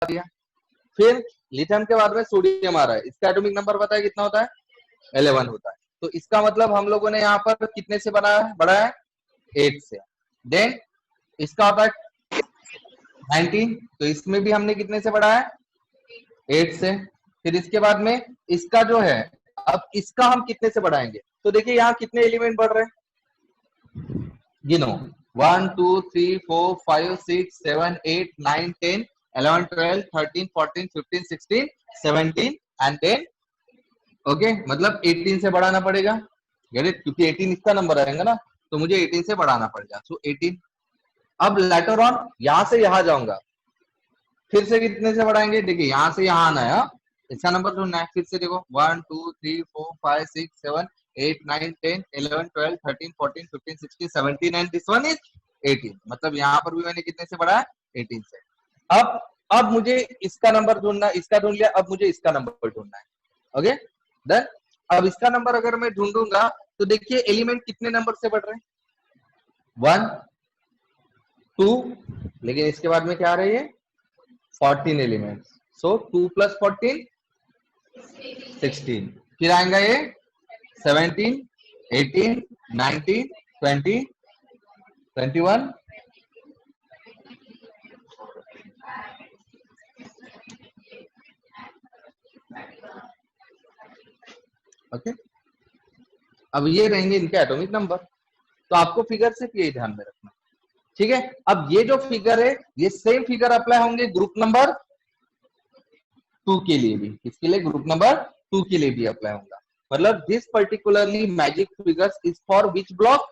दिया। फिर लिथियम के बाद में सोडियम आ रहा है, इसका एटॉमिक नंबर पता है कितना होता है? 11 होता है। तो इसका मतलब हम लोगों ने यहाँ पर कितने से बढ़ाया है? 8 से। देन इसका होता है 19, तो इसमें भी हमने कितने से बढ़ाया है? 8 से। फिर इसके बाद में इसका जो है, अब इसका हम कितने से बढ़ाएंगे? तो देखिए यहाँ कितने एलिमेंट बढ़ रहे हैं, गिनो। 1 2 3 4 5 6 7 8 9 10 11 12 13 14 15 16 17 एंड देन ओके, मतलब 18 से बढ़ाना पड़ेगा। Get it? क्योंकि 18 इसका नंबर आएगा ना, तो मुझे 18 से बढ़ाना पड़ेगा। सो 18। अब लेटर ऑन यहां से यहां जाऊंगा, फिर से कितने से बढ़ाएंगे? देखिए यहां से यहां आना है, इसका नंबर ढूंढना है। फिर से देखो 1 2 3 4 5 6 7 8 9 10 11 12 13 14 15 16 17 एंड दिस वन इज 18। मतलब यहाँ पर भी मैंने कितने से बढ़ाया? 18 से। अब मुझे इसका नंबर ढूंढना, इसका ढूंढ लिया, अब मुझे इसका नंबर ढूंढना है। Okay done. अब इसका नंबर अगर मैं ढूंढूंगा तो देखिए एलिमेंट कितने नंबर से बढ़ रहे हैं? 1 2, लेकिन इसके बाद में क्या आ रही है? 14 एलिमेंट्स। सो 2 + 14 16। फिर आएगा ये 17 18 19 20 21 ओके। अब ये रहेंगे इनके एटॉमिक नंबर। तो आपको फिगर सिर्फ यही ध्यान में रखना, ठीक है। अब ये जो फिगर है, ये सेम फिगर अप्लाई होंगे ग्रुप नंबर 2 के लिए भी। किसके लिए? ग्रुप नंबर 2 के लिए भी अप्लाई होगा। मतलब this particularly magic figures is for which block?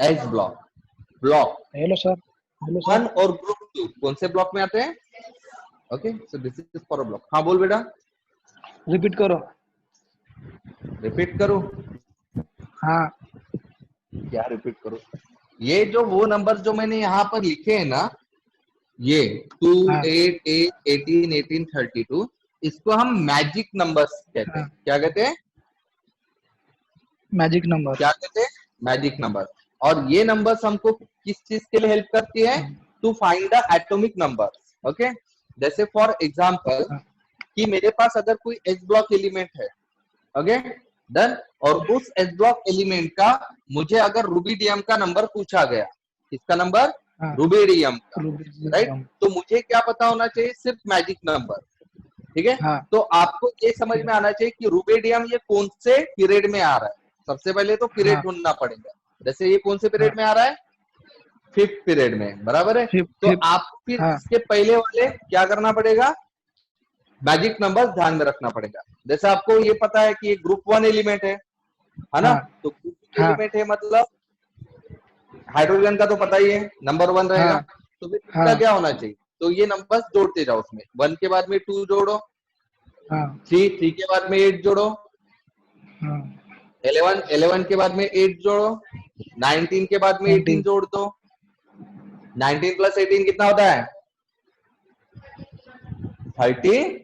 H block hello sir. 1 और ग्रुप 2 कौन से ब्लॉक में आते हैं? Okay, so this is for a block. हाँ बोल बेटा। रिपीट करो। रिपीट करूं? हाँ क्या रिपीट करूं? ये जो वो नंबर जो मैंने यहाँ पर लिखे हैं ना, ये 2 हाँ 8 8 18 18 32, इसको हम मैजिक नंबर्स कहते हैं। हाँ क्या कहते हैं? Magic number. क्या कहते हैं? Magic number. और ये नंबर्स हमको किस चीज के लिए हेल्प करती है? To find the atomic numbers. Okay, जैसे फॉर एग्जांपल कि मेरे पास अगर कोई एच ब्लॉक एलिमेंट है, ओके डन, और उस एच ब्लॉक एलिमेंट का मुझे अगर रुबिडियम का नंबर पूछा गया, किसका नंबर? हाँ रुबिडियम का, राइट। रुबिडियम। तो मुझे क्या पता होना चाहिए? सिर्फ मैजिक नंबर, ठीक है। हाँ तो आपको ये समझ में आना चाहिए कि रुबिडियम ये कौन से पीरियड में आ रहा है। सबसे पहले तो पीरियड हाँ ढूंढना पड़ेगा। जैसे ये कौन से हाँ पीरियड में आ रहा है? 5th पीरियड में, बराबर है। फिफ्थ तो फिफ्थ। आपको फिर हाँ इसके पहले वाले क्या करना पड़ेगा? मैजिक नंबर ध्यान में रखना पड़ेगा। जैसे आपको ये पता है कि ये ग्रुप 1 एलिमेंट है ना? हाँ तो ग्रुप 1 हाँ एलिमेंट है, मतलब हाइड्रोजन का तो पता ही है, नंबर 1 रहेगा। हाँ तो फिर इसका हाँ क्या होना चाहिए? तो ये नंबर्स जोड़ते जाओ उसमें। 1 के बाद में 2 जोड़ो, हाँ 3 के बाद में 8 जोड़ो, हाँ 11 के बाद में 8 जोड़ो, 19 के बाद में 18 19 जोड़ दो। 19 + 18 कितना होता है? 30।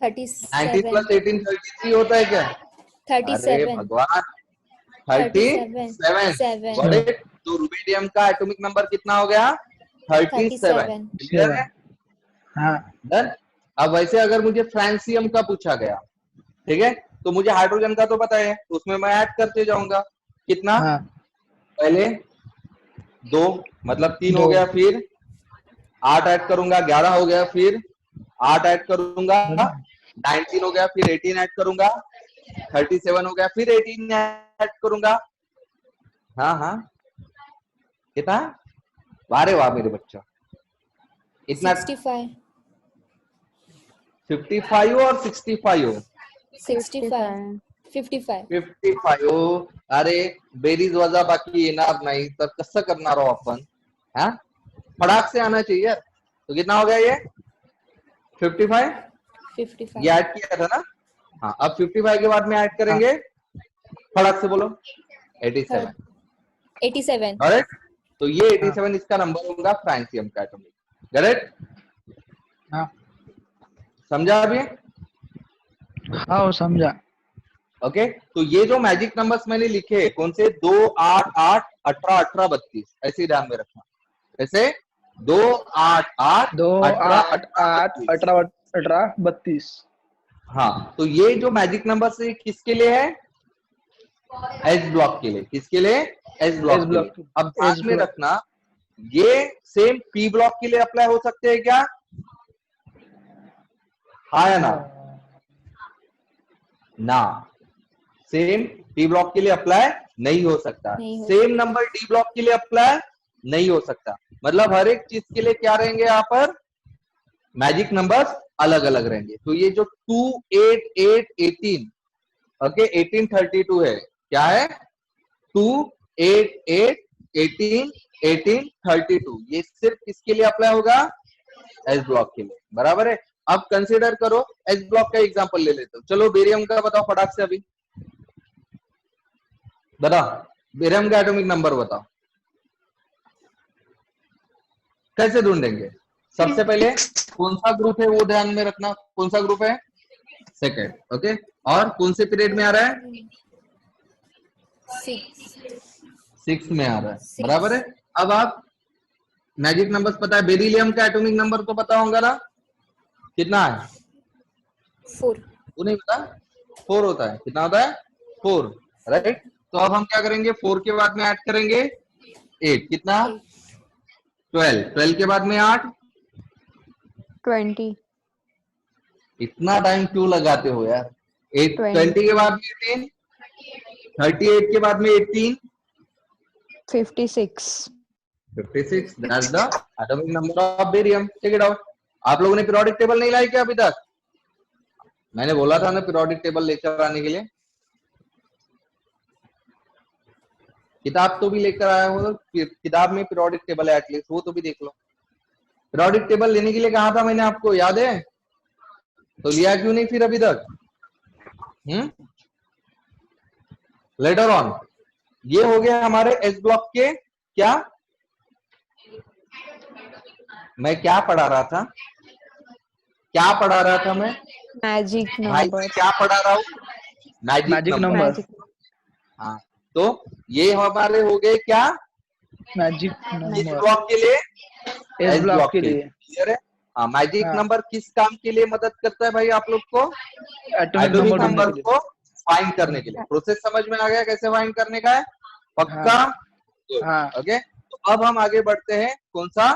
19 + 37 18 33 होता है क्या? अरे 37 भगवान, 37 37। 7 गॉट इट। तो रुबिडियम का एटॉमिक नंबर कितना हो गया? 37। 37 क्लियर है? 7। हाँ डन। अब वैसे अगर मुझे फ्रांसियम का पूछा गया, ठीक है, तो मुझे हाइड्रोजन का तो पता है, तो उसमें मैं ऐड करते जाऊंगा। कितना? हाँ पहले 2, मतलब 3 हो 2 गया, फिर 8 ऐड करूंगा, 11 हो गया, फिर 8 ऐड करूंगा, 19 हो गया, फिर 18 ऐड करूंगा, 37 हो गया, फिर 18 ऐड करूंगा। हाँ हाँ, कितना? वारे वाह मेरे बच्चा, इतना 65 55 और 65? 65 55 55. अरे बेरीज वजा बाकी येणार नाही तर कसं करणार आहोत आपण? हाँ, फटाक से आना चाहिए। तो कितना हो गया ये? 55। 55 ये ऐड किया था ना? हाँ, अब 55 के बाद में ऐड हाँ करेंगे, फटाक से बोलो, 87। 87 करेक्ट। तो ये हाँ 87 इसका नंबर होगा फ्रांसियम का एटॉमिक। करेक्ट? हाँ समझा अभी? हाँ वो समझा। ओके, तो ये जो मैजिक नंबर्स मैंने लिखे कौन से? 2 8 8 18 18 32, ऐसे ही ध्यान में रखना। ऐसे 2 8 8 2 18 8 8 18 18 32। हाँ, तो ये जो मैजिक नंबर से किसके लिए है? एस ब्लॉक के लिए। किसके लिए? एस ब्लॉक एस के लिए। ब्लॉक, अब एस ध्यान में ब्लॉक। रखना, ये सेम पी ब्लॉक के लिए अप्लाई हो सकते हैं क्या? हाँ या ना? ना, सेम डी ब्लॉक के लिए अप्लाई नहीं हो सकता। नहीं हो सेम नंबर डी ब्लॉक के लिए अप्लाई नहीं हो सकता। मतलब हर एक चीज के लिए क्या रहेंगे यहाँ पर? मैजिक नंबर्स अलग अलग रहेंगे। तो ये जो 2 8 8 18, ओके 18 32 है, क्या है? 2 8 8 18 18 32, ये सिर्फ किसके लिए अप्लाई होगा? एस ब्लॉक के लिए। बराबर है। अब कंसीडर करो, एस ब्लॉक का एग्जांपल ले लेते हो। चलो बेरियम का बताओ फटाक से, अभी बताओ बेरियम का एटॉमिक नंबर बताओ, कैसे ढूंढेंगे? सबसे पहले कौन सा ग्रुप है वो ध्यान में रखना। कौन सा ग्रुप है? सेकेंड। ओके, और कौन से पीरियड में आ रहा है? 6 सिक्स में आ रहा है। 6 बराबर है। अब आप मैजिक नंबर्स पता है, बेरिलियम का एटॉमिक नंबर तो पता होगा ना? कितना है? 4 वो नहीं पता? 4 होता है। कितना होता है? 4, 4 राइट। तो अब हम क्या करेंगे? 4 के बाद में ऐड करेंगे 8, कितना? 8 12, 12 के बाद में 8। 20 इतना टाइम क्यों लगाते हो यार? 8 20 के 20 बाद में 18, 38 के बाद में 18, 56 56, that's the atomic number of barium. Check it out. आप लोगों ने पीरियोडिक टेबल नहीं लाई क्या अभी तक? मैंने बोला था ना पीरियोडिक टेबल लेकर आने के लिए। किताब तो भी लेकर आया हो, किताब में पीरियोडिक टेबल है एटलीस्ट, वो तो भी देख लो। पीरियोडिक टेबल लेने के लिए कहा था मैंने आपको, याद है? तो लिया क्यों नहीं फिर अभी तक? Later on. ये हो गया हमारे एस ब्लॉक के क्या? मैं क्या पढ़ा रहा था? क्या पढ़ा रहा था मैं? मैजिक भाई मैं नंबर्स क्या पढ़ा रहा हूँ? Magic magic number. Number, magic हाँ, तो ये हमारे हो गए क्या? मैजिक किस नंबर ब्लॉक के लिए? एस एस ब्लॉक ब्लॉक के के लिए। लिए। क्लियर है? हाँ, मैजिक हाँ, नंबर किस काम के लिए मदद करता है भाई आप लोग को? एटॉमिक एटॉमिक नंबर ढूंढने नंबर के लिए। को फाइंड करने के लिए। प्रोसेस समझ में आ गया कैसे फाइंड करने का है? पक्का? हाँ हाँ, ओके, तो अब हम आगे बढ़ते हैं कौन सा?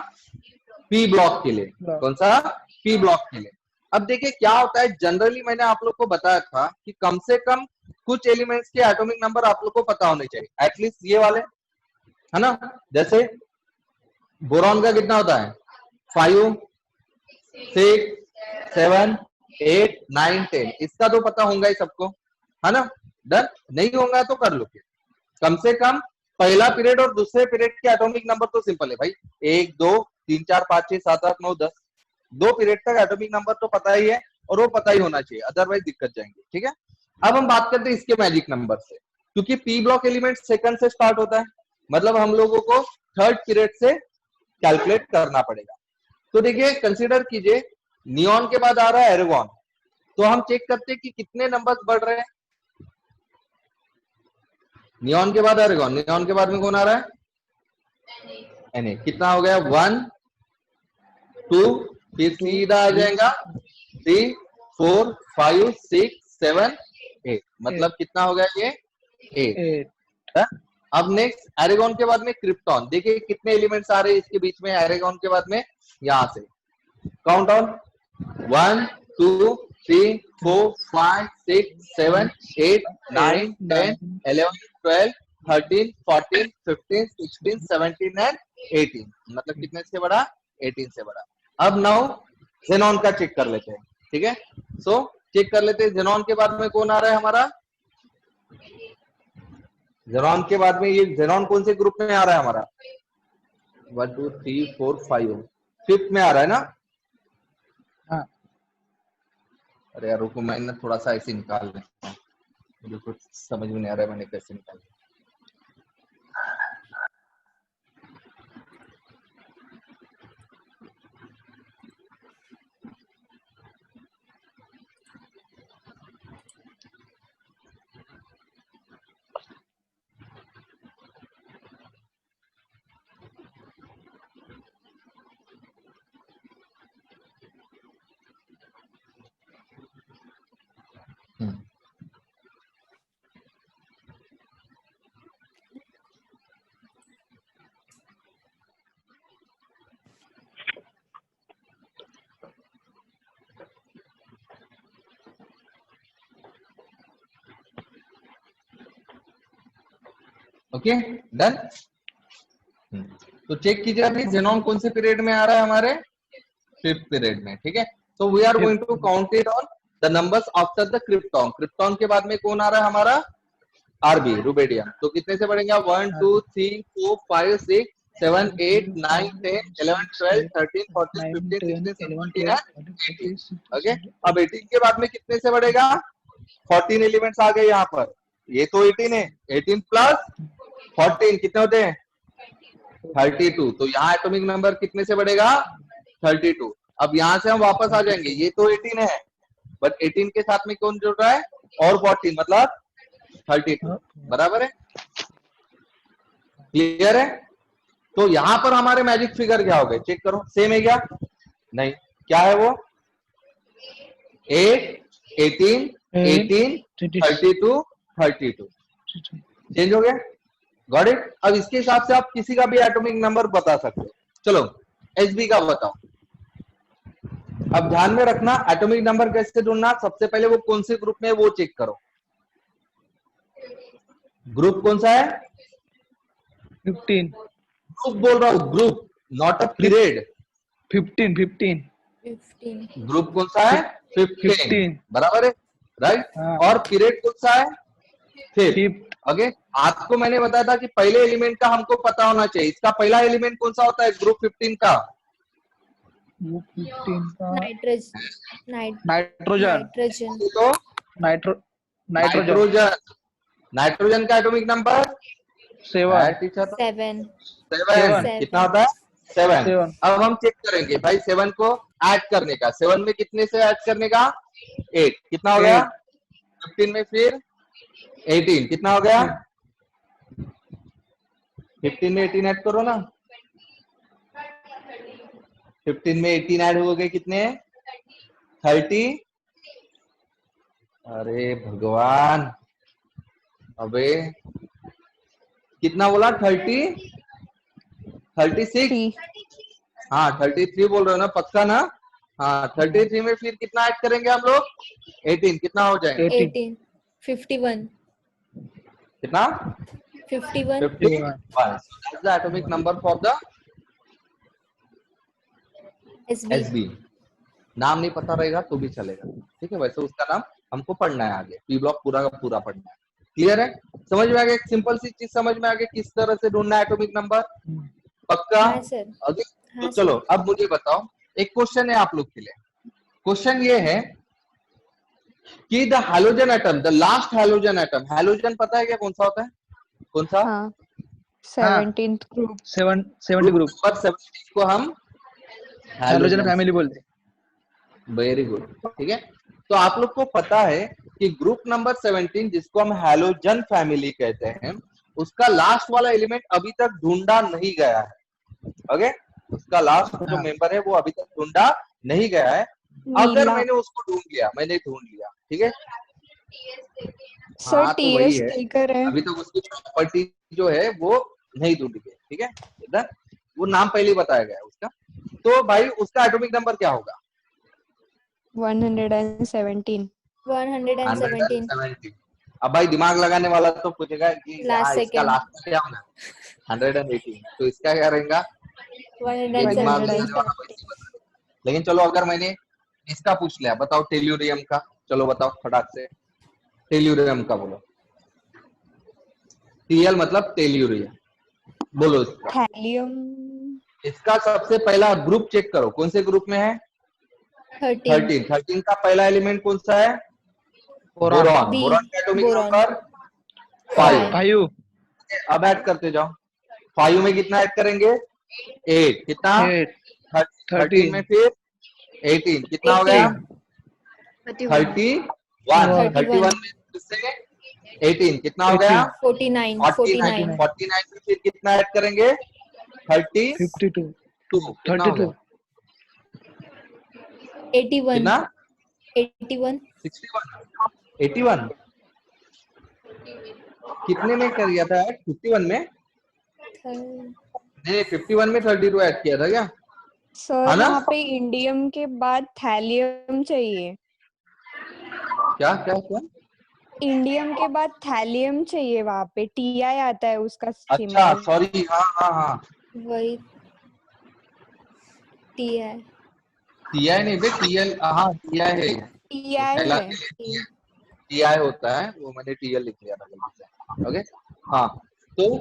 पी ब्लॉक के लिए। ब्लॉक। कौन सा? पी ब्लॉक के लिए। अब देखिए क्या होता है, जनरली मैंने आप लोग को बताया था कि कम से कम कुछ एलिमेंट्स के एटॉमिक नंबर आप लोग को पता होने चाहिए, एटलीस्ट ये वाले, है ना? जैसे बोरॉन का कितना होता है? 5 6 7 8 9 10, इसका तो पता होगा ही सबको, है ना? डन। नहीं होगा तो कर लो फिर। कम से कम पहला पीरियड और दूसरे पीरियड के एटॉमिक नंबर तो सिंपल है भाई, 1 2 3 4 5 6 7 8 9 10, 2 पीरियड तक एटॉमिक नंबर तो पता ही है, और वो पता ही होना चाहिए, अदरवाइज दिक्कत जाएंगे। ठीक है, अब हम बात करते हैं इसके मैजिक नंबर से, क्योंकि पी ब्लॉक एलिमेंट सेकंड से स्टार्ट होता है, मतलब हम लोगों को थर्ड पीरियड से कैलकुलेट करना पड़ेगा। तो देखिए कंसीडर कीजिए, नियॉन के बाद आ रहा है एर्गॉन, तो हम चेक करते हैं कि कितने नंबर्स बढ़ रहे हैं। नियॉन के बाद एर्गॉन, नियॉन के बाद में कौन आ रहा है? Na। कितना हो गया? 1 2, फिर सीधा आ जाएगा 3 4 5 6 7 8, मतलब कितना हो गया ये? 8। 8। अब नेक्स्ट एरेगॉन के बाद में क्रिप्टॉन, देखिए कितने एलिमेंट्स आ रहे हैं इसके बीच में, एरेगॉन के बाद में यहां से काउंट ऑन 1 2 3 4 5 6 7 8 9 10 11 12 13 14 15 16 17 एंड 18, मतलब कितने से बड़ा? 18 से बड़ा। अब नाउ जेनॉन का चेक कर लेते हैं। ठीक है, सो चेक कर लेते हैं जेनॉन के बाद में कौन आ रहा है हमारा? जेनॉन के बाद में ये जेनॉन कौन से ग्रुप में आ रहा है हमारा? 1 2 3 4 5, फिफ्थ में आ रहा है ना? हाँ, अरे यार रुको, मैं ना थोड़ा सा ऐसे निकाल लेता हूँ, मुझे कुछ समझ में नहीं आ रहा है मैंने कैसे निकाला। Okay done. तो चेक कीजिए अभी जेनॉन कौन से पीरियड में आ रहा है हमारे, 5th पीरियड में, ठीक है। तो we are going to count it on the numbers after the krypton. Krypton के बाद में कौन आ रहा है हमारा, आरबी रुबेडियम। तो कितने से बढ़ेंगे, 1 2 3 4 5 6 7 8 9 10 11 12 13 14 15 16 17 18। ओके, अब 18 के बाद में कितने से बढ़ेगा, 14 एलिमेंट्स आ गए यहाँ पर। ये तो 18 है, 18 प्लस 14 कितने होते हैं, 32। तो यहाँ एटॉमिक नंबर कितने से बढ़ेगा, 32। अब यहाँ से हम वापस आ जाएंगे, ये तो 18 है, बट 18 के साथ में कौन जुड़ रहा है, और 14 मतलब 32, बराबर है, क्लियर है। तो यहाँ पर हमारे मैजिक फिगर क्या हो गए, चेक करो, सेम है क्या, नहीं, क्या है वो, 8 18 18 32 32 चेंज हो गया, गॉट इट। अब इसके हिसाब से आप किसी का भी एटॉमिक नंबर बता सकते हो। चलो एसबी का बताओ। अब ध्यान में रखना एटॉमिक नंबर कैसे ढूंढना, सबसे पहले वो कौन से ग्रुप में है वो चेक करो। ग्रुप कौन सा है, 15 ग्रुप बोल रहा हूं, group, not a period. 15 15 group कौन सा है, 15, बराबर है, राइट। हाँ। और पीरियड कौन सा है, 5th। फिफ्थ ओके, आपको मैंने बताया था कि पहले एलिमेंट का हमको पता होना चाहिए। इसका पहला एलिमेंट कौन सा होता है, ग्रुप 15 का, वो 15 का नाइट्रोजन नाइट्रोजन तो नाइट्रोजन नाइट्रोजन। नाइट्रोजन का एटॉमिक नंबर 7 टीचर 7 7 कितना होता है, 7। 7 अब हम चेक करेंगे भाई 7 को ऐड करने का, 7 में कितने से ऐड करने का, 8 कितना हो गया, 15 में फिर 18 कितना हो गया, 15 में 18 ऐड करो ना, 15 में 18 ऐड हो गए कितने, 30। अरे भगवान, अबे कितना बोला, 36, हाँ 33 बोल रहे हो ना, पक्का ना, हाँ 33 में फिर कितना ऐड करेंगे हम लोग, 18 कितना हो जाएगा, 18 51 कितना, 51 51। That's the atomic number for the SB SB। नाम नहीं पता रहेगा तो भी चलेगा, ठीक है, वैसे उसका नाम हमको पढ़ना है, आगे पी ब्लॉक पूरा का पूरा पढ़ना है, क्लियर है, समझ में आ गया, एक सिंपल सी चीज समझ में आ गया किस तरह से ढूंढना है एटॉमिक नंबर, पक्का। हाँ सर, अभी तो हाँ चलो सर। अब मुझे बताओ, एक क्वेश्चन है आप लोग के लिए। क्वेश्चन ये है कि the halogen atom, the last halogen atom, halogen पता है क्या कौन सा होता है, कौन सा, हाँ 17th ग्रुप 70 ग्रुप नंबर 17 को हम हाइड्रोजन फैमिली बोलते हैं। वेरी गुड, ठीक है। तो आप लोग को पता है कि ग्रुप नंबर 17 जिसको हम हैलोजन फैमिली कहते हैं, उसका लास्ट वाला एलिमेंट अभी तक ढूंढा नहीं गया है, ओके, उसका लास्ट जो मेंबर है वो अभी तक ढूंढा नहीं गया है। अगर नीला मैंने उसको ढूंढ लिया, मैंने ढूंढ लिया, ठीक है, सर हाँ तो वही टीएस है, टेकर है अभी तक उसकी प्रॉपर्टी जो है वो नहीं ढूंढी गई, ठीक है, इधर वो नाम पहले ही बताया गया है उसका। तो भाई उसका एटॉमिक नंबर क्या होगा, 117 117 117। अब भाई दिमाग लगाने वाला तो पूछेगा कि लास्ट हाँ इसका सेकेंड लास्ट क्या होना, 118, तो इसका क्या रहेगा, ये दिमाग लगाने वाला वैसे ही बता देगा। लेकिन चलो अगर मैंने इसका पूछ लिया, बताओ टेल्यूरियम का, चलो बताओ फटाक से, टेल्यूरियम का बोलो, टीएल मतलब टेल्यूरियम, बोलो इसका, थैलियम इसका सबसे पहला ग्रुप चेक करो, कौन से ग्रुप में है, 13 13 का पहला एलिमेंट कौन सा है, बोरॉन। B, बोरॉन का एटॉमिक बोरॉन। नंबर 5। 5 अब ऐड करते जाओ, 5 में कितना ऐड करेंगे, 8 कितना, 13 में फिर 18 कितना हो गया, 31 31 में फिर से 18 कितना हो गया, 49 49 में फिर कितना ऐड करेंगे, 32 52 कितना हो गया, 81 कितना, 81 61 81 कितने में कर दिया था, 51 में नहीं, 51 में 32 ऐड किया था क्या, सर है ना, वहाँ पे इंडियम के बाद थैलियम चाहिए क्या क्या क्या, इंडियम के बाद थैलियम चाहिए वहां पे, टीआई आता है उसका अच्छा सिंबल। सॉरी, हाँ हाँ हाँ, वही टी है। टीआई नहीं बे, टीएल, हाँ टीआई है ये। वो टीआई है। कहलाते टीआई होता है, वो मैंने टीएल लिख लिया था गलती से। ओके, हाँ, तो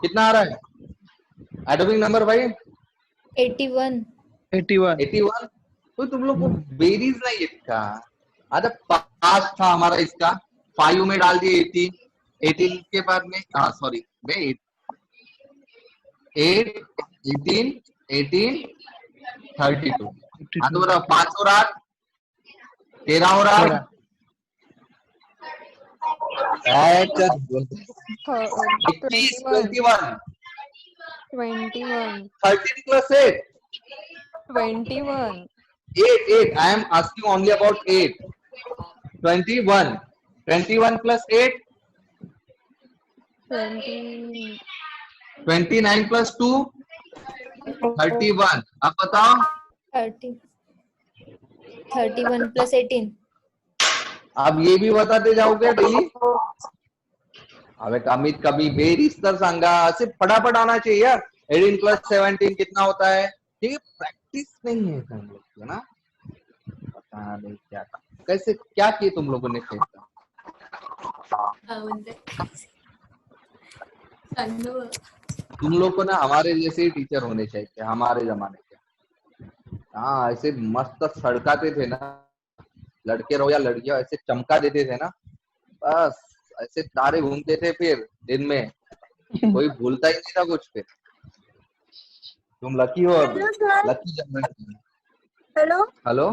कितना आ रहा है एटॉमिक नंबर भाई? 81। 81। 81। तो तुम लोग को बेरीज नहीं लिखा। अच्छा, पास था हमारा इसका, 5 में डाल दिए 18, 18 के बाद में, हाँ सॉरी, 8, 18, 18, 32। हाँ तो 52। बताओ, 5 और 8, 13 और 8, 13। 21, 21, 21। 13 plus 8, 21। 8, 8. I am asking only about 8. 21. 21 plus 8, 20। 29 plus 2, 31. अब बताओ, 30 31 प्लस 18। अब ये भी बताते जाओगे डेली? अबे अमित, कभी बेरीज तर सांगा, असे फटाफट आना चाहिए यार। 18 प्लस 17 कितना होता है? ये प्रैक्टिस नहीं है हम लोग को ना, पता नहीं क्या था, कैसे क्या किए तुम लोगों ने फिर? तुम लोग को ना हमारे जैसे ही टीचर होने चाहिए, हमारे जमाने के। हाँ, ऐसे मस्त सड़काते थे ना, लड़के रहो या लड़कियां, ऐसे चमका देते थे ना, बस ऐसे तारे घूमते थे फिर दिन में, कोई भूलता ही नहीं था कुछ। फिर तुम लकी हो, अभी hello sir. Lucky generation. Hello hello,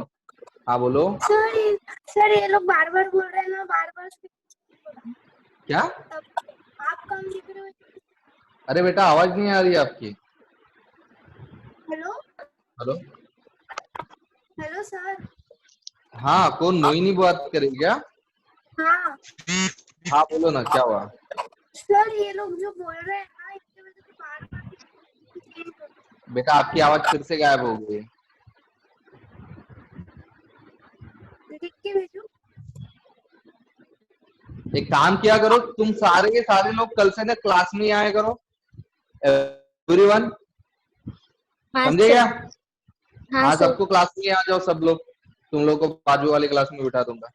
हाँ बोलो। सर, सर ये लोग बार बार बोल रहे हैं ना, बार बार क्या? आप कम लिख रहे हो। अरे बेटा, आवाज नहीं आ रही है आपकी। Hello hello, hello sir. हाँ, कौन मोहिनी बात करेगी क्या? हाँ हाँ बोलो ना, क्या हुआ? सर, ये लोग जो बोल रहे हैं ना, इसकी वजह से बार बार बेटा आपकी आवाज फिर से गायब हो गई। लिख के भेजो। एक काम किया करो, तुम सारे के सारे लोग कल से ना क्लास में ही आया करो, एवरीवन, समझे क्या? हाँ, सबको क्लास में आ जाओ सब लोग, तुम लोग को बाजू वाली क्लास में बिठा दूंगा।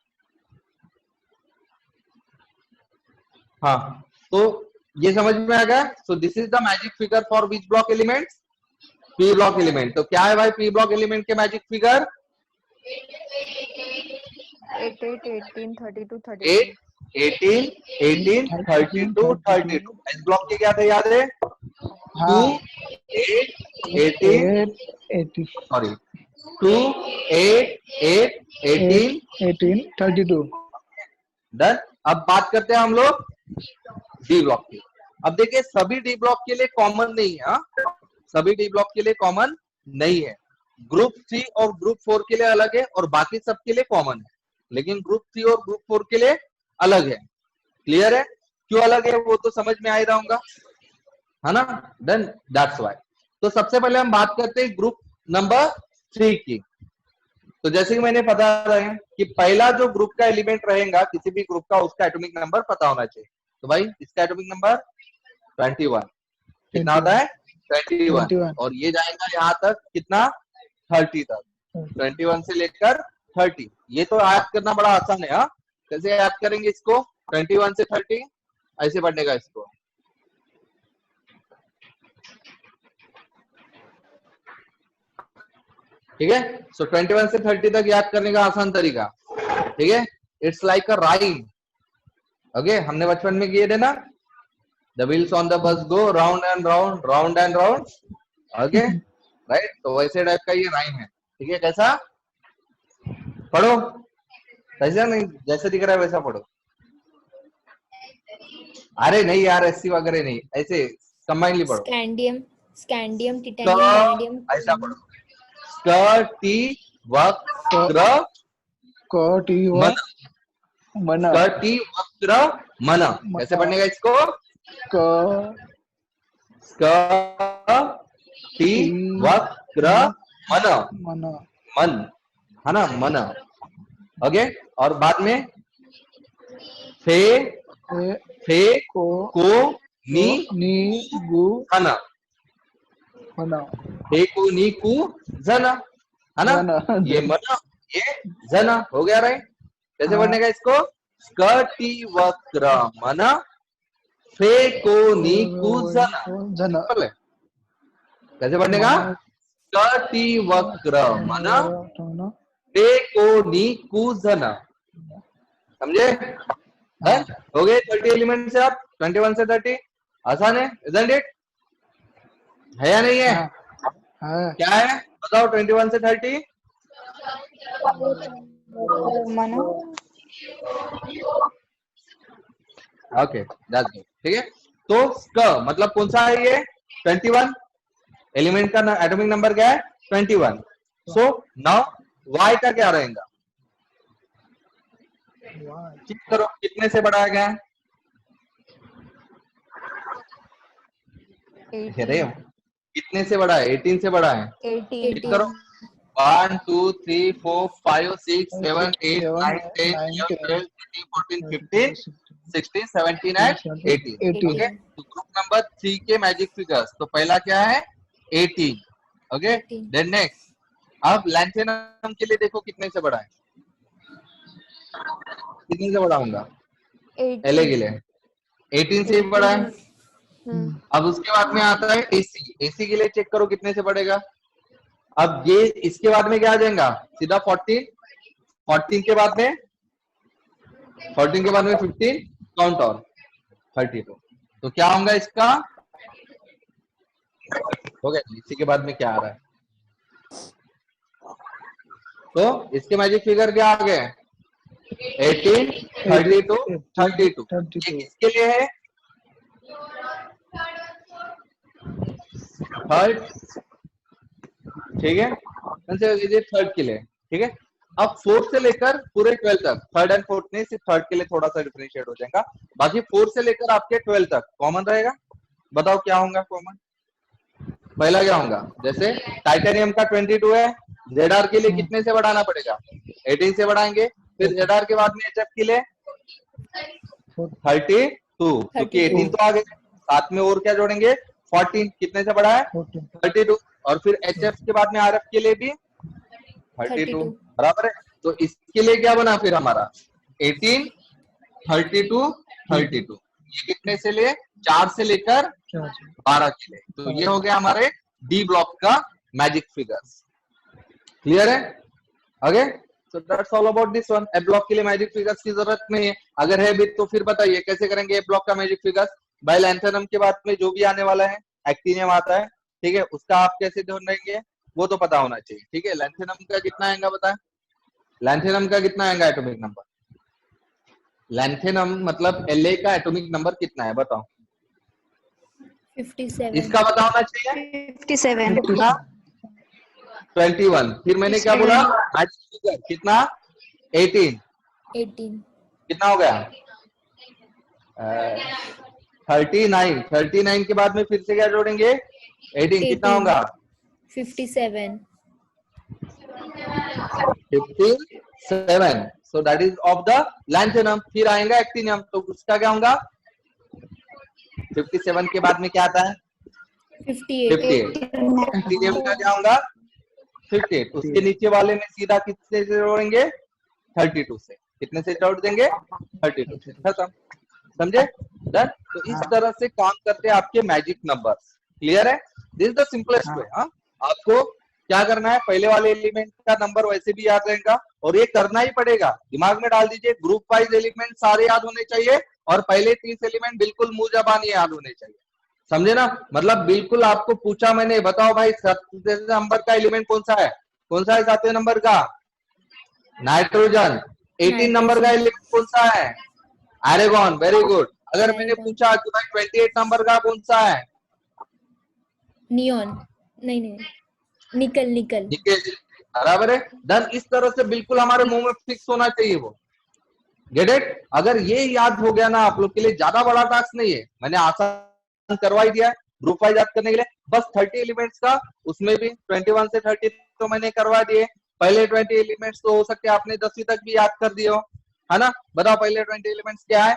हाँ, तो ये समझ में आ गया। So this is the magic figure for which block elements? P block element. तो क्या है भाई पी ब्लॉक एलिमेंट के मैजिक फिगर? 8, 8, 18, 32, 8, 18, 18, 32, 32। इस ब्लॉक के क्या थे याद है? 2, 8, 18, 80, सॉरी 2, 8, 8, 18, 18, 32। डन। अब बात करते हैं हम लोग डी ब्लॉक की। अब देखिए, सभी डी ब्लॉक के लिए कॉमन नहीं है, हाँ? सभी डी ब्लॉक के लिए कॉमन नहीं है। ग्रुप 3 और ग्रुप 4 के लिए अलग है, और बाकी सब के लिए कॉमन है, लेकिन ग्रुप 3 और ग्रुप 4 के लिए अलग है। क्लियर है? क्यों अलग है वो तो समझ में आ ही रहा होगा, है ना? Then that's why. तो सबसे पहले हम बात करते हैं ग्रुप नंबर 3 की। तो जैसे कि मैंने पता है कि पहला जो ग्रुप का एलिमेंट रहेगा किसी भी ग्रुप का, उसका एटॉमिक नंबर पता होना चाहिए। तो भाई इसका एटॉमिक नंबर 21 कितना होता है? 21। और ये जाएगा यहाँ तक कितना? 30 तक। 21 से लेकर 30। ये तो याद करना बड़ा आसान है, हाँ? कैसे याद करेंगे इसको? 21 से 30 ऐसे पढ़ने का इसको। ठीक है? सो 21 से 30 तक याद करने का आसान तरीका, ठीक है? It's like a rhyme. Okay, हमने बचपन में किए थे ना, the wheels on the bus go round and round, round and round. Okay, right? तो वैसे टाइप का ये राइम है। ठीक है? कैसा पढ़ो? कैसा नहीं, जैसे दिख रहा है वैसा पढ़ो। अरे नहीं यार, ऐसी वगैरह नहीं, ऐसे कंबाइनली पढ़ो। Scandium, scandium, titanium, vanadium. ऐसा पढ़ो, स्कटी वक्र मन, मना। स्कटी वक्र मन। कैसे पढ़ने का इसको? स्कटी वक्र मन, मना। मन, है ना? मन। ओके, और बाद में फे ए फे को को नी नी गु धन, मना फे को नी कु जन, है ना? जन ये मन, ये जन हो गया राइट। कैसे पढ़ने का इसको? स्कटी वक्र मन फे को नी कु जन। जन सिंपल है। कैसे पढ़ने का? स्कटी वक्र मन फे को नी कु जन। समझे? है? हो गए 30 एलिमेंट से आप 21 से 30। आसान है, isn't it? है या नहीं है? है क्या है बताओ 21 से 30? मना ओके दैट्स गुड। ठीक है, तो क मतलब कौन सा है ये? 21। एलिमेंट का एटॉमिक नंबर क्या है? 21। सो नाउ y का क्या रहेगा? चेक करो कितने से बढ़ाया गया है? कह रहे हो कितने से बढ़ा है? 18 से बढ़ा है। 18 चेक करो 1 2 3 4 5 6 7 8 9 10 11 12 13 14 15 16 17 एंड 18। ओके, तो ग्रुप नंबर 3 के मैजिक फिगर्स, तो पहला क्या है? 18। ओके, 18। देन नेक्स्ट अब लैंथेनम के लिए देखो कितने से बढ़ा है? कितने से बढ़ाऊंगा? एलए के लिए 18 से बढ़ा है। अब उसके बाद में आता है एसी। एसी के लिए चेक करो कितने से बढ़ेगा? अब ये इसके बाद में क्या आ जाएगा? सीधा 14। 14 के बाद में 15 काउंट और 32। तो क्या होगा इसका? हो गया। इसी के बाद में क्या आ रहा है? तो इसके मैजिक फिगर क्या आ गए? 18 32 32। ये किसके लिए है? थर्ड। ठीक है, थर्ड के लिए। ठीक है, अब फोर्थ से लेकर पूरे 12 तक, थर्ड एंड फोर्थ नहीं, सिर्फ थर्ड के लिए थोड़ा सा डिफरेंशिएट हो जाएगा। बाकी फोर्थ से लेकर आपके 12 तक कॉमन रहेगा। बताओ क्या होगा कॉमन? पहला क्या होगा? जैसे टाइटेनियम का 22 है, जेडआर के लिए कितने से बढ़ाना पड़ेगा? 18 से बढ़ाएंगे। फिर जेडआर के बाद में एचएफ के लिए 32, क्योंकि 18 तो आ गए, साथ में और क्या जोड़ेंगे? 14। कितने से बढ़ा है? 32। और फिर एचएफ के बाद में आरएफ के लिए भी 32 बराबर है। तो इसके लिए क्या बना फिर हमारा? 18 32 32। ये कितने से ले? 4 से लेकर 12 के लिए। तो ये हो गया हमारे डी ब्लॉक का मैजिक फिगर्स। क्लियर है? Okay, so that's all about this one. A block के लिए मैजिक फिगर्स की जरूरत नहीं है। अगर है भी तो फिर बताइए कैसे करेंगे ए ब्लॉक का मैजिक फिगर्स? बाय लैंथेनम के बाद में जो भी आने वाला है, एक्टिनियम आता है, ठीक है, उसका आप कैसे ढूंढेंगे वो तो पता होना चाहिए। ठीक है, लैंथेनम का कितना आएगा बताएं? लैंथेनम का कितना आएगा एटॉमिक नंबर? लैंथेनम मतलब एलए का एटॉमिक नंबर कितना है बताओ? 57। इसका पता होना चाहिए। 57 कितना? 21। फिर मैंने क्या बोला? मैजिक फिगर कितना? 18। 18। कितना हो गया? 39। 39 के बाद में फिर से क्या जोड़ेंगे? 18। कितना 18। होगा? 57। 57। So that is of the lanthanum. फिर आएगा एक्टिनियम, तो उसका क्या होगा? 57 के बाद में क्या आता है? 58। एक्टिनियम का क्या होगा? 58। उसके नीचे वाले में सीधा कितने से जोड़ेंगे? 32 से। कितने से जोड़ देंगे? 32 से। खत्म। समझे? डन। तो इस तरह से काम करते हैं आपके मैजिक नंबर्स। क्लियर है? This is the simplest way. आपको क्या करना है? पहले वाले एलिमेंट का नंबर वैसे भी याद रहेगा, और ये करना ही पड़ेगा। दिमाग में डाल दीजिए, ग्रुप वाइज एलिमेंट सारे याद होने चाहिए, और पहले 30 एलिमेंट बिल्कुल मुंह जबानी याद होने चाहिए। समझे ना? मतलब बिल्कुल आपको पूछा मैंने, बताओ भाई 7वें नंबर का एलिमेंट कौन सा है? कौन सा है 7वें नंबर का? नाइट्रोजन। 18 नंबर का एलिमेंट कौन सा है? आर्गन। Very good. अगर मैंने पूछा कि भाई 28 नंबर का कौन सा है? नियॉन। नहीं नहीं, निकल निकल। निकेल। बराबर है। डन। इस तरह से बिल्कुल हमारे मुंह में फिक्स होना चाहिए वो। Get it? अगर ये याद हो गया ना आप लोग के लिए ज्यादा बड़ा टास्क नहीं है, मैंने आसान करवा ही दिया है ग्रुप वाइज याद करने के लिए। बस 30 एलिमेंट्स का, उसमें भी 21 से 30 तो मैंने करवा दिए। पहले 20 एलिमेंट्स तो हो सकते हैं आपने 10वीं तक भी याद कर दिए हो, है ना? बताओ पहले 20 एलिमेंट्स क्या है?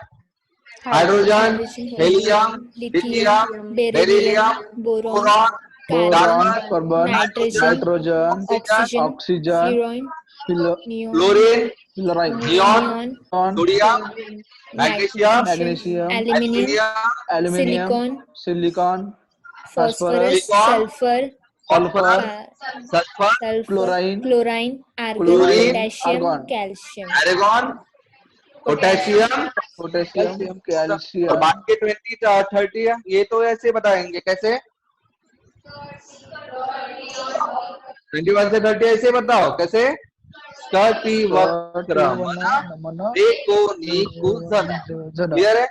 Hydrogen, helium, lithium, beryllium, boron, boron, boron, carbon, carbon, nitrogen, nitrogen, oxygen, oxygen, fluorine, neon, chlorine, fluorine, neon, sodium, magnesium, magnesium, aluminium, aluminium, aluminium, silicon, silicon, phosphorus, silicon, sulphur, sulphur, sulphur, sulphur, chlorine, chlorine, argon, chlorine, potassium, argon, calcium, argon, potassium, potassium, calcium, और calcium, बाकी 20 30 है, ये तो ऐसे बताएंगे कैसे? 21 से 30 ऐसे बताओ कैसे? स्टटी वक्र मन देखो नीकु जन। क्लियर है?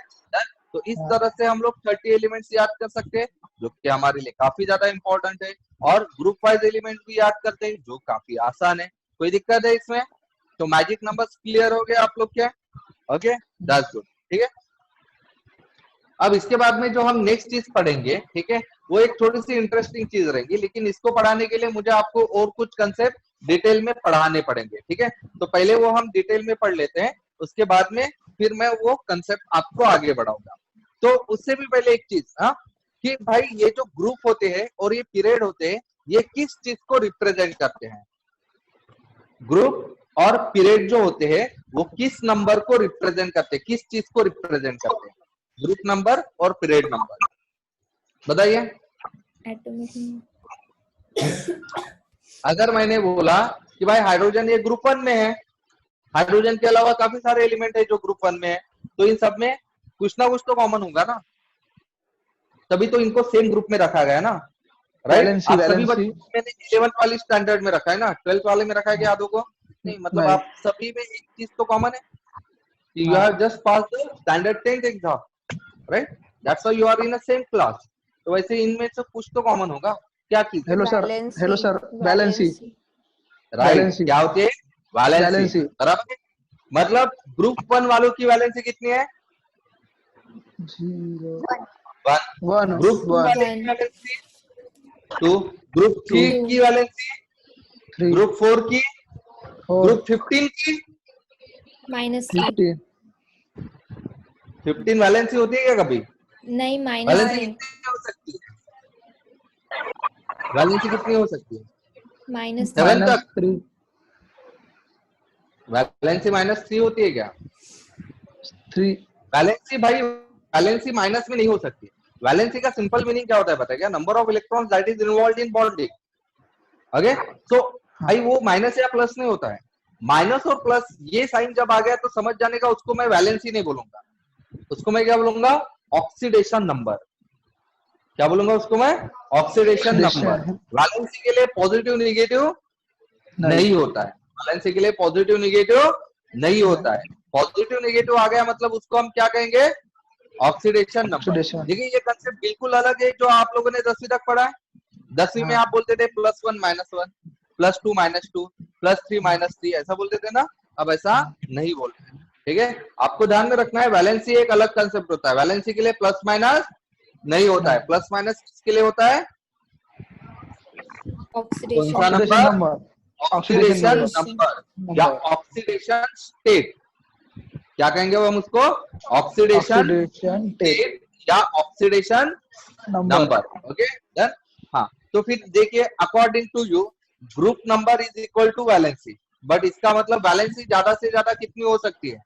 तो इस तरह से हम लोग 30 एलिमेंट्स याद कर सकते हैं, जो कि हमारे लिए काफी ज्यादा इंपॉर्टेंट है, और ग्रुप वाइज एलिमेंट भी याद करते हैं, जो काफी आसान है। कोई दिक्कत है इसमें? तो मैजिक नंबर्स क्लियर हो गए आप लोग क्या? Okay, that's good. ठीक है, अब इसके बाद में जो हम नेक्स्ट चीज पढ़ेंगे, ठीक है, वो एक थोड़ी सी इंटरेस्टिंग चीज रहेगी, लेकिन इसको पढ़ाने के लिए मुझे आपको और कुछ कंसेप्ट डिटेल में पढ़ाने पड़ेंगे। ठीक है, तो पहले वो हम डिटेल में पढ़ लेते हैं, उसके बाद में फिर मैं वो कंसेप्ट आपको आगे बढ़ाऊंगा। तो उससे भी पहले एक चीज, हाँ, कि भाई ये जो ग्रुप होते हैं और ये पीरियड होते हैं, ये किस चीज को रिप्रेजेंट करते हैं? ग्रुप और पीरियड जो होते हैं वो किस नंबर को रिप्रेजेंट करते हैं, किस चीज को रिप्रेजेंट करते हैं? ग्रुप नंबर और पीरियड नंबर, बताइए। एटॉमिक, अगर मैंने बोला कि भाई हाइड्रोजन ये ग्रुप 1 में है, हाइड्रोजन के अलावा काफी सारे एलिमेंट है जो ग्रुप 1 में है, तो इन सब में कुछ ना कुछ तो कॉमन होगा ना, तभी तो इनको सेम ग्रुप में रखा गया ना, राइट? वैलेंसी, आप सभी वैलेंसी, बच्चों मैंने 11th वाली स्टैंडर्ड में रखा है ना, 12th वाले में रखा है क्या यादों को? नहीं, मतलब नहीं, आप सभी में एक चीज तो कॉमन है, you हाँ, have just passed the standard 10th exam, right? That's why you are in the same class. तो वैसे इनमें से कुछ तो कॉमन होगा, क्या चीज है? Hello sir, valency, hello sir, valency, right, valency, क्या होती है? वैलेंसी, वैलेंसी, बराबर है? मतलब ग्रुप 1 वालों की वैलेंसी कितनी है? 0, 1। 1, ग्रुप 2 1, वाले की 1, वैलेंसी 2। ग्रुप 3 2, की वैलेंसी, 3, ग्रुप 4 की, 4, ग्रुप 15 की। -3, 15, 15 वैलेंसी होती है क्या कभी? नहीं वैलेंसी -3, कितनी हो सकती है? वैलेंसी कितनी हो सकती है? -3, 7 तक। -3, वैलेंसी -3 होती है क्या? 3, वैलेंसी भाई, वैलेंसी माइनस में नहीं हो सकती। वैलेंसी का सिंपल मीनिंग क्या होता है पता है क्या? Number of electrons that is involved in bonding. Okay, so भाई वो माइनस या प्लस नहीं होता है। माइनस और प्लस ये साइन जब आ गया तो समझ जाने का, उसको मैं वैलेंसी नहीं बोलूंगा, उसको मैं क्या बोलूंगा? Oxidation number. क्या बोलूंगा उसको मैं? Oxidation number. ऑक्सीडेशन, वैलेंसी के लिए पॉजिटिव निगेटिव नहीं, नहीं होता है, वैलेंसी के लिए पॉजिटिव निगेटिव नहीं होता नहीं, है। पॉजिटिव निगेटिव आ गया मतलब उसको हम क्या कहेंगे? Oxidation number. ऑक्सीडेशन, देखिए ये कंसेप्ट बिल्कुल अलग है जो आप लोगों ने 10वीं तक पढ़ा है। 10वीं में हाँ, आप बोलते थे +1 -1, +2 -2, +3 -3, ऐसा बोलते थे ना। अब ऐसा नहीं बोलते हैं, ठीक है? आपको ध्यान में रखना है, वैलेंसी एक अलग कंसेप्ट होता है। वैलेंसी के लिए प्लस माइनस नहीं होता है। नहीं, प्लस माइनस किसके लिए होता है? कौन सा oxidation, oxidation number? Number, oxidation oxidation number, oxidation, number या नंबर, ऑक्सीडेशन स्टेट। क्या कहेंगे वो हम उसको? ऑक्सीडेशन ऑक्सीडेशन टेट, स्टेट या oxidation number, number. Okay done. हाँ, तो फिर देखिए, according to you group number is equal to valency, but इसका मतलब वैलेंसी ज्यादा से ज्यादा कितनी हो सकती है?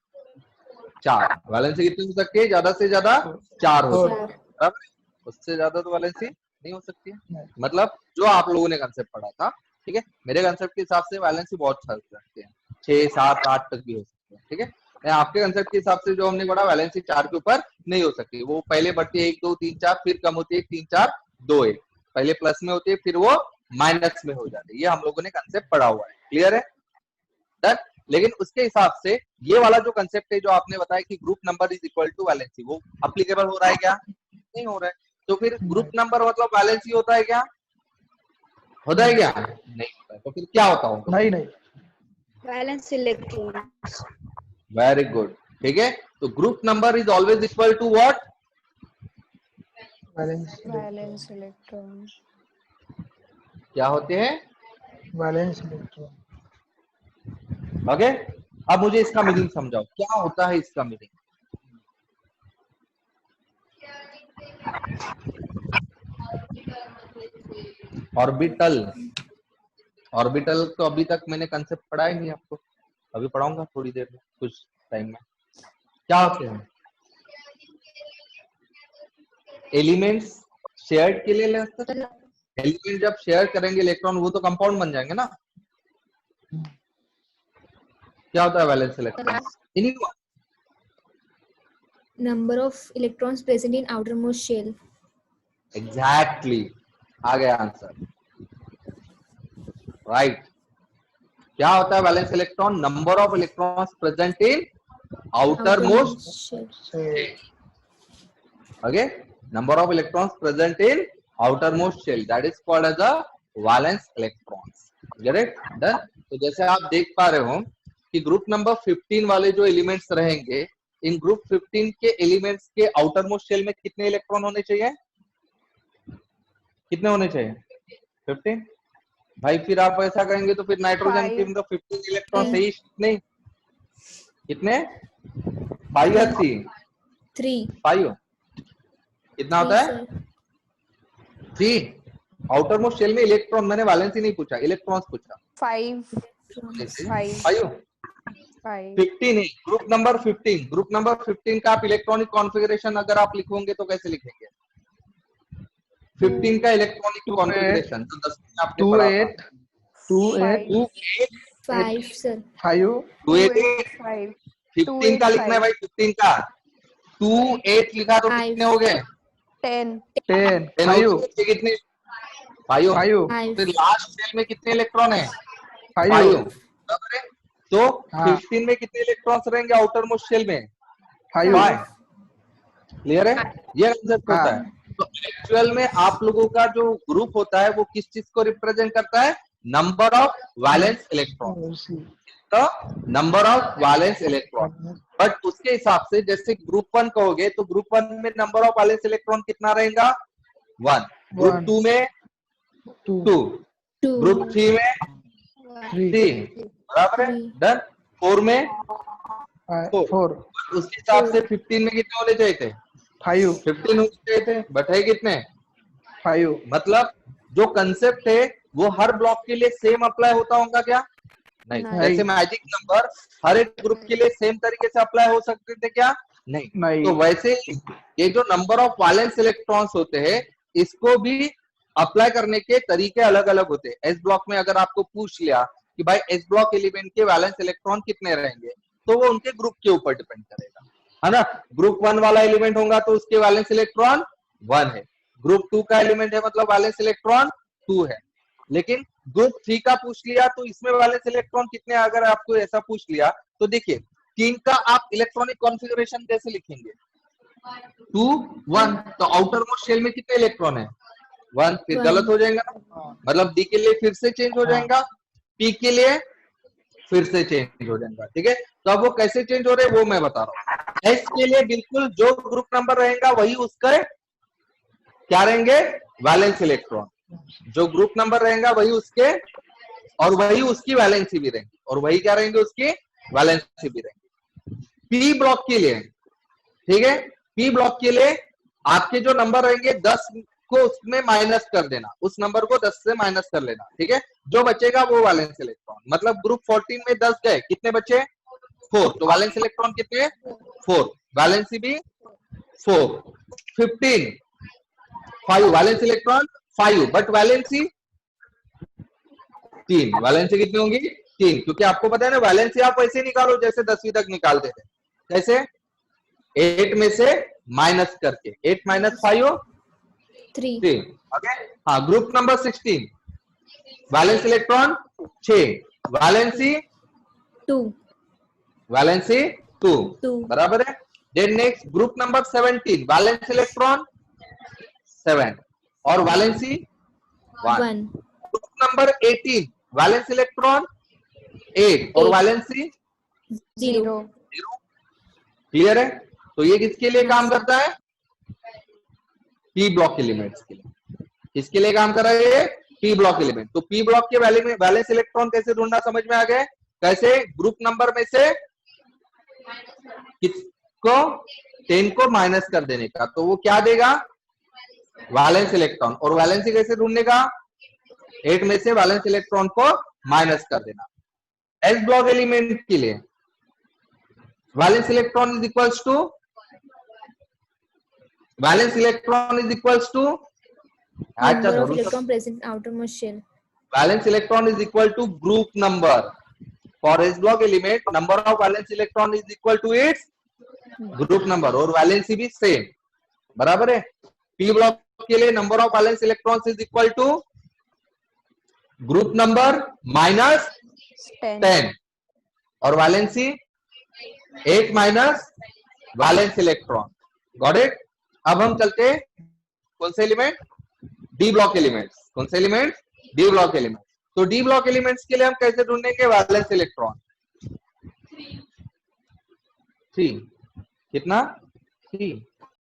4। वैलेंसी कितनी हो सकती है? ज्यादा से ज्यादा 4 हो 4, सकती है, बराबर? उससे ज्यादा तो वैलेंसी नहीं हो सकती है। नहीं, मतलब जो आप लोगों ने कंसेप्ट पढ़ा था, ठीक है, मेरे कंसेप्ट के हिसाब से वैलेंसी बहुत हो सकते हैं, 6 7 8 तक भी हो सकते हैं, ठीक है। मैं आपके कंसेप्ट के हिसाब से जो हमने पढ़ा, वैलेंसी 4 के ऊपर नहीं हो सकती। वो पहले बढ़ती है 1 2 3 4, फिर कम होती है 3 4 2 1, पहले प्लस में होती है फिर वो माइनस में हो जाती है। ये हम लोगों ने कंसेप्ट पढ़ा हुआ है, क्लियर है? डन। लेकिन उसके हिसाब से ये वाला जो कंसेप्ट है जो आपने बताया कि group number is equal to valency, वो अप्लीकेबल हो रहा है क्या? नहीं हो रहा है। तो फिर ग्रुप नहीं, नंबर मतलब वैलेंसी होता है क्या? होता है क्या? नहीं होता है। तो फिर क्या होता होगा? नहीं, नहीं, वैलेंस इलेक्ट्रॉन्स। वेरी गुड, ठीक है। तो group number is always equal to what? Valence, valence electron, क्या होते हैं? Valence electron, okay. अब मुझे इसका मीनिंग समझाओ, क्या होता है इसका मीनिंग? ऑर्बिटल, ऑर्बिटल तो अभी तक मैंने कंसेप्ट पढ़ा ही नहीं आपको, अभी पढ़ाऊंगा थोड़ी देर में, कुछ टाइम में। क्या होते हैं एलिमेंट्स? शेयर्ड के लिए ले सकते हैं। एलिमेंट जब शेयर करेंगे इलेक्ट्रॉन, वो तो कंपाउंड बन जाएंगे ना। क्या होता है valence electron? Number of electrons present in outermost shell. Exactly, आ गया आंसर, राइट। क्या होता है valence electron? Number of electrons present in outermost shell. okay, number of electrons present in outermost shell, that is called as a valence electrons. Get it? Done? तो जैसे आप देख पा रहे हो कि ग्रुप नंबर 15 वाले जो एलिमेंट्स रहेंगे, इन ग्रुप 15 के एलिमेंट्स के आउटरमोस्ट शेल में कितने इलेक्ट्रॉन होने चाहिए? कितने होने चाहिए? 15। भाई फिर आप ऐसा करेंगे तो फिर नाइट्रोजन के अंदर 15 इलेक्ट्रॉन सही नहीं? कितने? 5 या 3? 5। कितना होता है? 3। आउटरमोस्ट शेल में इलेक्ट्रॉन, मैंने वैलेंसी नहीं पूछा, इलेक्ट्रॉन्स पूछा। 5 15 है। ग्रुप नंबर 15, ग्रुप नंबर 15 का आप इलेक्ट्रॉनिक कॉन्फ़िगरेशन अगर आप लिखोगे तो कैसे लिखेंगे? 15 का इलेक्ट्रॉनिक कॉन्फ़िगरेशन जो 10 में आपने पढ़ा था। 28 5 sir. 5 28 15 का लिखना है भाई, 15 का 28 लिखा तो कितने हो गए? 10 5 कितने? 5। 5 फिर लास्ट सेल में कितने इलेक्ट्रॉन है? 5 तो हाँ। 15 में कितने इलेक्ट्रॉन्स रहेंगे आउटरमोस्ट शेल में? 5 क्लियर है? ये कंसेप्ट होता है। तो एक्चुअल में आप लोगों का जो ग्रुप होता है वो किस चीज को रिप्रेजेंट करता है? नंबर ऑफ वैलेंस इलेक्ट्रॉन, तो number of valence electron. But उसके हिसाब से जैसे ग्रुप 1 कहोगे तो ग्रुप 1 में नंबर ऑफ वैलेंस इलेक्ट्रॉन कितना रहेगा? 1। ग्रुप 2 में 2, ग्रुप 3 में 3, बराबर है? डन। 4 में 4। उसके हिसाब से 15 में कितने होने चाहिए थे? 15 होने चाहिए थे, बट है कितने? 5 मतलब जो कंसेप्ट है वो हर ब्लॉक के लिए सेम अप्लाई होता होगा क्या? नहीं। जैसे मैजिक नंबर हर एक ग्रुप के लिए सेम तरीके से अप्लाई हो सकते थे क्या? नहीं। तो वैसे ये जो नंबर ऑफ वैलेंस इलेक्ट्रॉन्स होते हैं, इसको भी अप्लाई करने के तरीके अलग अलग होते हैं। एस ब्लॉक में अगर आपको पूछ लिया कि भाई एस ब्लॉक एलिमेंट के वैलेंस इलेक्ट्रॉन कितने रहेंगे, तो वो उनके ग्रुप के ऊपर डिपेंड करेगा, है ना। ग्रुप 1 वाला एलिमेंट होगा तो उसके वैलेंस इलेक्ट्रॉन 1 है। ग्रुप 2 का एलिमेंट है मतलब वैलेंस इलेक्ट्रॉन 2 है। लेकिन ग्रुप 3 का पूछ लिया तो इसमें वैलेंस इलेक्ट्रॉन कितने, अगर आपको ऐसा पूछ लिया तो देखिए 3 का आप इलेक्ट्रॉनिक कॉन्फ़िगरेशन कैसे लिखेंगे? 2 1, तो आउटर मोस्ट शेल में कितने इलेक्ट्रॉन है? 1। फिर गलत हो जाएगा ना, मतलब डी के लिए फिर से चेंज हो जाएगा, पी के लिए फिर से चेंज हो जाएगा। ठीक है, तो अब वो कैसे चेंज हो रहे हैं वो मैं बता रहा हूँ। एस के लिए बिल्कुल जो ग्रुप नंबर रहेगा वही उसका क्या रहेंगे? Valence electron. जो ग्रुप नंबर रहेगा वही उसके, और वही उसकी वैलेंसी भी रहेंगी, और वही क्या रहेंगे? उसकी वैलेंसी भी रहेंगी। पी ब्लॉक के लिए, ठीक है, पी ब्लॉक के लिए आपके जो नंबर रहेंगे 10 को उसमें माइनस कर देना, उस नंबर को 10 से माइनस कर लेना। ठीक है, जो बचेगा वो वैलेंस इलेक्ट्रॉन। मतलब ग्रुप 14 में 10 गए, कितने बचे? 4। तो वैलेंस इलेक्ट्रॉन कितने? 4, वैलेंसी भी 4। 15 5, valence electron 5, but valency 3। Valency कितनी होंगी? 3, क्योंकि आपको पता है ना वैलेंसी आप वैसे निकालो जैसे 10वीं तक निकालते थे। कैसे? 8 में से माइनस करके, 8 माइनस 5 3। ओके, हाँ। Group number 16 valence electron 6, valency 2, valency 2, बराबर है। Then next group number 17 valence electron 7 और valency 1। Group number 18 valence electron 8 और वैलेंसी 0। क्लियर है? तो ये किसके लिए काम करता है? पी ब्लॉक एलिमेंट्स के लिए। किसके लिए काम कर रहा है ये? P block element. तो पी ब्लॉक के वैलेंस इलेक्ट्रॉन कैसे ढूंढना समझ में आ गए? कैसे? ग्रुप नंबर में से किसको 10 को माइनस कर देने का, तो वो क्या देगा? Valence electron. और वैलेंसी कैसे ढूंढने का? 8 में से वैलेंस इलेक्ट्रॉन को माइनस कर देना। एस ब्लॉक एलिमेंट के लिए valence electron is equals to valence electron is equals to Number of electron present in outermost shell. valence electron is equal to group number. For s block element, number of valence electron is equal to its group number और valency भी same बराबर है। p block के लिए number of valence electrons is equal to group number minus 10 और valency 8 minus valence electron. Got it? अब हम चलते कौन से एलिमेंट? D block elements. कौन से एलिमेंट? D block element. तो डी ब्लॉक एलिमेंट्स के लिए हम कैसे ढूंढेंगे? वैलेंस इलेक्ट्रॉन 3 कितना? 3